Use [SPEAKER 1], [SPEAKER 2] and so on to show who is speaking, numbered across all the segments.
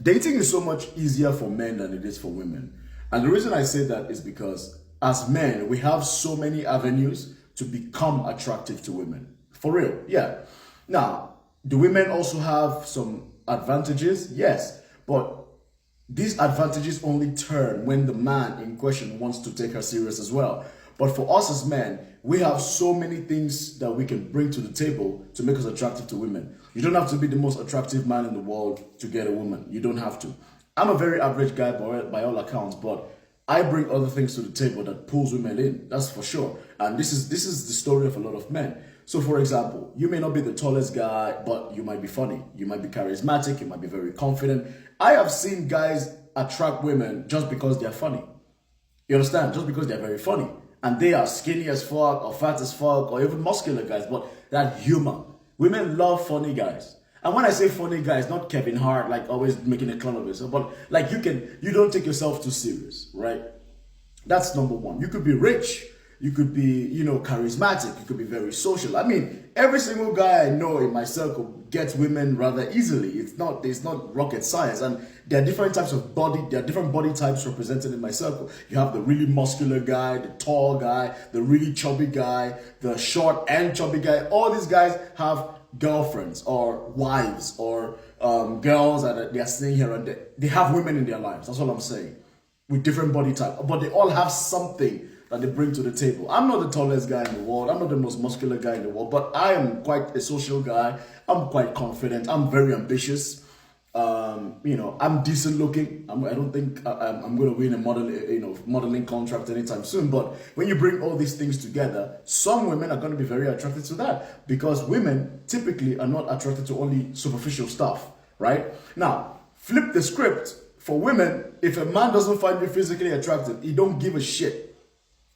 [SPEAKER 1] Dating is so much easier for men than it is for women. And the reason I say that is because as men, we have so many avenues to become attractive to women. For real, yeah. Now, do women also have some advantages? Yes. But these advantages only turn when the man in question wants to take her serious as well. But for us as men, we have so many things that we can bring to the table to make us attractive to women. You don't have to be the most attractive man in the world to get a woman. You don't have to. I'm a very average guy by all accounts, but I bring other things to the table that pulls women in. That's for sure. And this is the story of a lot of men. So for example, you may not be the tallest guy, but you might be funny. You might be charismatic. You might be very confident. I have seen guys attract women just because they're funny. You understand? Just because they're very funny. And they are skinny as fuck or fat as fuck or even muscular guys, but that humor. Women love funny guys. And when I say funny guys, not Kevin Hart, like always making a clown of yourself, but like you don't take yourself too serious, right? That's number one. You could be rich. You could be, charismatic. You could be very social. I mean, every single guy I know in my circle gets women rather easily. It's not rocket science. And there are different types of body. There are different body types represented in my circle. You have the really muscular guy, the tall guy, the really chubby guy, the short and chubby guy. All these guys have girlfriends or wives or girls that they are staying here and there. They have women in their lives. That's all I'm saying. With different body type. But they all have something that they bring to the table. I'm not the tallest guy in the world. I'm not the most muscular guy in the world, but I am quite a social guy. I'm quite confident. I'm very ambitious. I'm decent looking. I don't think I'm going to win a modeling contract anytime soon. But when you bring all these things together, some women are going to be very attracted to that because women typically are not attracted to only superficial stuff, right? Now, flip the script. For women, if a man doesn't find you physically attractive, he don't give a shit.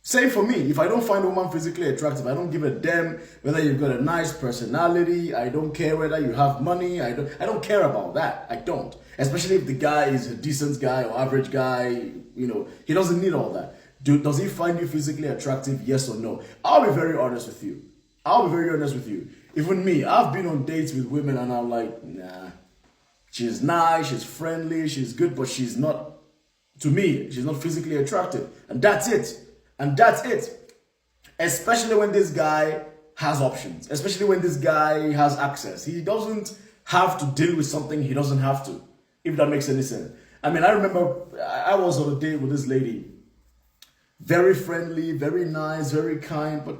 [SPEAKER 1] Same for me. If I don't find a woman physically attractive, I don't give a damn whether you've got a nice personality. I don't care whether you have money. I don't care about that. I don't. Especially if the guy is a decent guy or average guy. He doesn't need all that. Does he find you physically attractive? Yes or no? I'll be very honest with you. Even me, I've been on dates with women and I'm like, nah. She's nice, she's friendly, she's good, but she's not, to me, she's not physically attractive. And that's it. Especially when this guy has options. Especially when this guy has access. He doesn't have to deal with something he doesn't have to. If that makes any sense. I mean, I remember I was on a date with this lady. Very friendly, very nice, very kind, but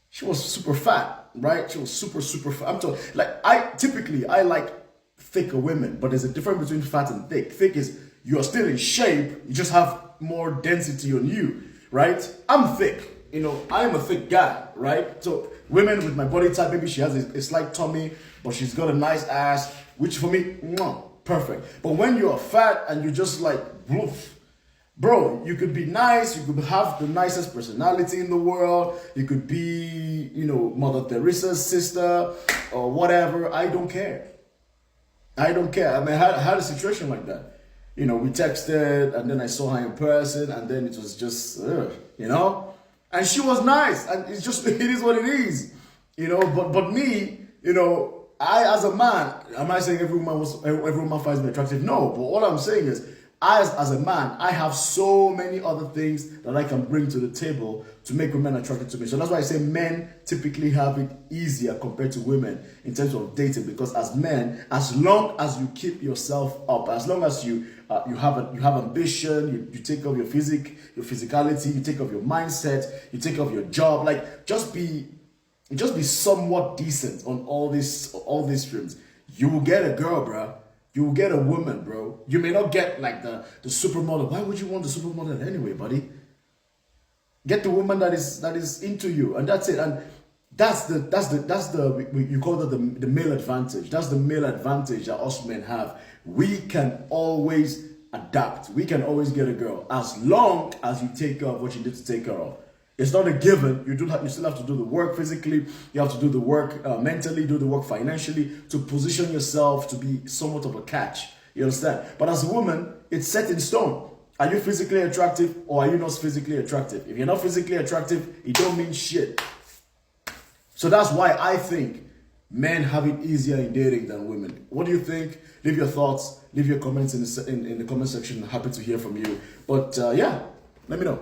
[SPEAKER 1] she was super fat, right? She was super, super fat. I'm talking, I like thicker women, but there's a difference between fat and thick. Thick is you are still in shape, you just have more density on you, right? I'm thick, I am a thick guy, right? So women with my body type, maybe she has a slight tummy, but she's got a nice ass, which for me, perfect. But when you are fat and you just like, woof, bro, you could be nice, you could have the nicest personality in the world, you could be, Mother Teresa's sister or whatever, I don't care. I mean, I had a situation like that. We texted and then I saw her in person and then it was just, and she was nice and it is what it is, but me, I as a man, am I saying every woman finds me attractive? No, but all I'm saying is, as a man, I have so many other things that I can bring to the table to make women attracted to me. So that's why I say men typically have it easier compared to women in terms of dating. Because as men, as long as you keep yourself up, as long as you have ambition, you take care of your physicality, you take care of your mindset, you take care of your job, like just be somewhat decent on all these streams. You will get a girl, bro. You will get a woman, bro. You may not get like the supermodel. Why would you want the supermodel anyway, buddy? Get the woman that is into you, and that's it. And that's the you call that the male advantage. That's the male advantage that us men have. We can always adapt. We can always get a girl as long as you take care of what you need to take care of. It's not a given. You still have to do the work physically. You have to do the work mentally, do the work financially to position yourself to be somewhat of a catch. You understand? But as a woman, it's set in stone. Are you physically attractive or are you not physically attractive? If you're not physically attractive, it don't mean shit. So that's why I think men have it easier in dating than women. What do you think? Leave your thoughts. Leave your comments in the comment section. Happy to hear from you. But yeah, let me know.